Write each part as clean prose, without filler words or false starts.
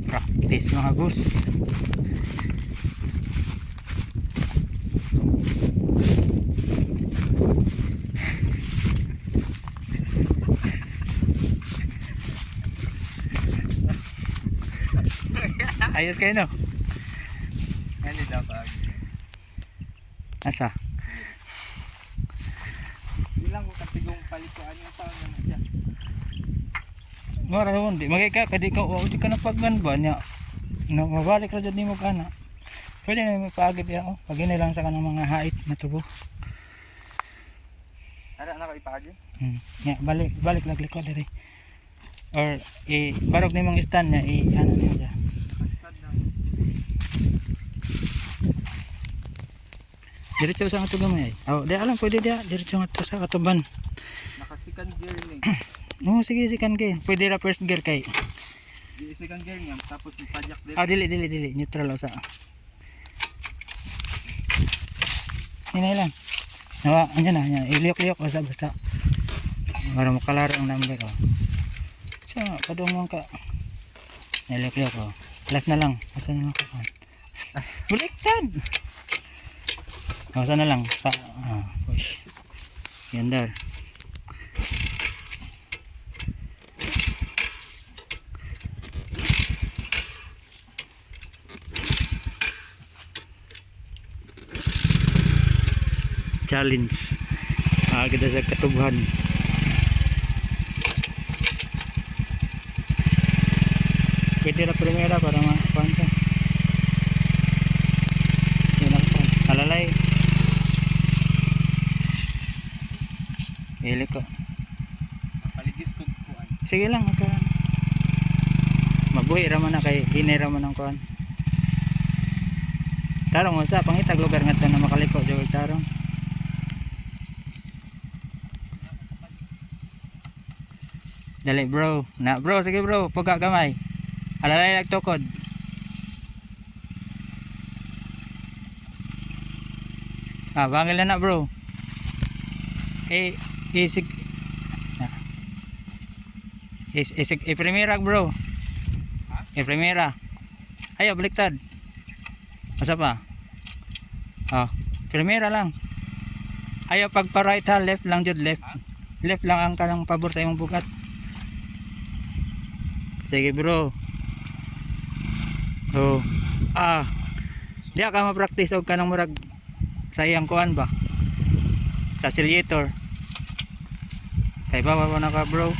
Practice mga boss. Ayos kayo no? Hindi dapat. Asa? Bilang ko katigong palikuan yung tao na dyan. Mara naman di magika kadi ka o di ka napagman ba nya. No mabalik ra jud nimo kana. Pwede na may paagid ya oh. Pag lang sa kanang mga hait na tubo. Ara na ko ipagi. Ya balik naglikod diri. Or barog nimong stand nya ano niya dyan. Diretso sa ato gamay. Oh, di alam pwede dia diretso nga sa katuban. Naka second gear ni. Oh, sige second gear. Pwede ra first gear kay. Di second gear niya tapos ipadyak din. Ah, dili neutral sa. Hinay lang. Nawa, andyan na, yan. Iliyok-liyok basta. Para makalaro ang number oh. So, padungong ka. Iliyok-liyok oh. Last na lang. Basta na lang ka. Baliktad. Basta na lang. Push. Ganda. Challenge kita sa katubhan. Pwede na primera para mapanta alalay ili ko Paligis ko kuan. sige lang okay. Mabuhi raman na kay hinay raman ang kuan tarong usa pangitag lugar nga na makaliko jawag tarong. Dali bro. Na bro, sige bro, pagka gamay. Alalay nagtukod. Bangil na bro. Isig. Primera bro. Primera. Ayo baliktad. Asa pa? Primera lang. Ayo pag pa right ha, left lang jud left. Left lang ang kanang pabor sa imong bugat. Sige bro. Diya ka ma-practice og kanang murag sa iyang kuan ba? Sa accelerator. Kay baba na ka bro.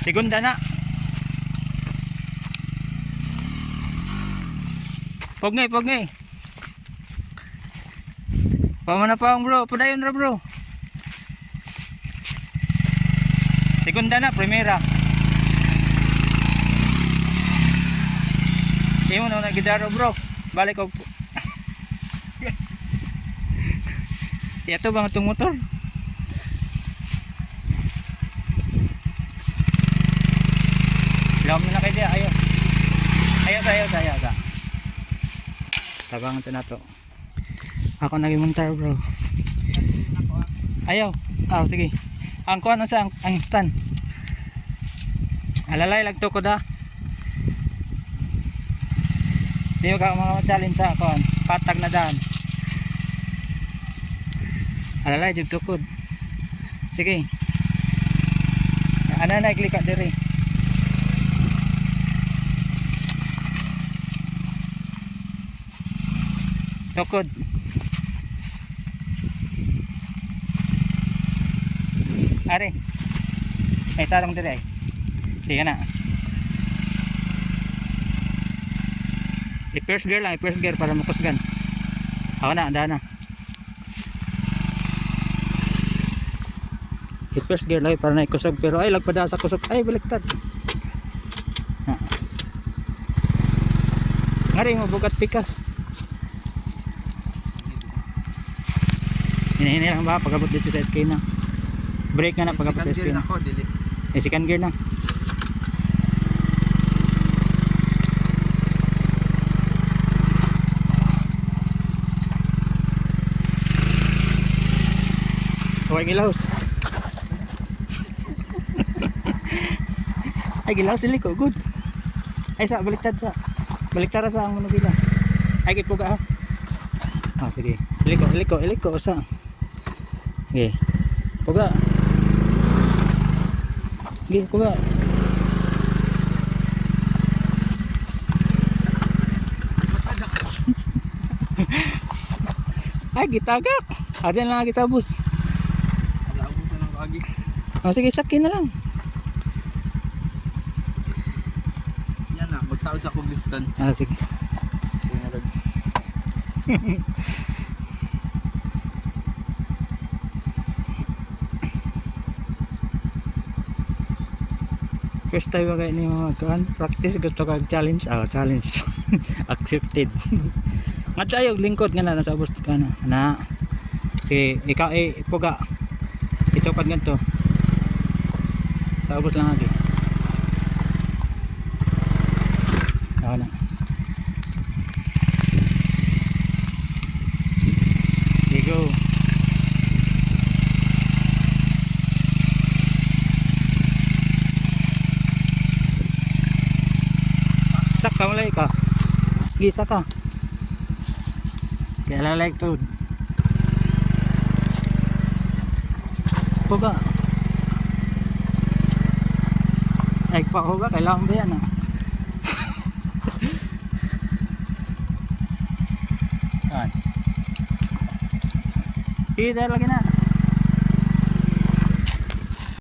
Segunda na. Pogni. Pamana pa bro, padayon ra bro. Segunda na, primera. Imo na nagidaro bro. Balik og. Ito bang itong motor? Lam na kay dia, ayo. Ayo. Tabang ito na to. Ako nagimuntar bro. Ayaw. Sige. Ang kuan sa ang stand. Alalay lagto ko da. Di ka mga challenge sa kuan. Patag na daan. Alalay jud tukod. Sige. Ana na klika diri. Tukod. Are. Tarong dire ay. Sige na. I-first gear para makusgan. Ako na, anda na. I-first gear lang para na ikusog pero ay lagpada sa kusog. Ay baliktad. Ngari mo bugat pikas. Hini lang ba pagabot dito sa esquina. Brake na pagabot sa esquina. Second gear na. Huwag gilaos. Ay, gilaos sila ko. Good. Ay, sa, baliktad sa. Baliktara sa ang manubila. Ay, kipuga ha. Ah, sige. Iliko, sa. Okay. Puga. Okay, puga. Ay, gitagak. Ayan lang lagi sa bus. Wala akong sa nang kagi. Oh, sige, sakin na lang. Yan na, magtaon sa kubistan. Ah, sige. First time ba kayo ni mga kuan? Practice gusto kag challenge. Ah, challenge. Accepted. Nga tayo lingkod nga na nasa bus ka na. Si ikaw puga. Ito pag ganito. Sa bus lang lagi. Ako na. Okay, go. Saka malay ka. Gisa ka. Kaya lalay to. Puga. Ay pa ko ba? Kailangan ba yan ah? Sige, tayo lagi na.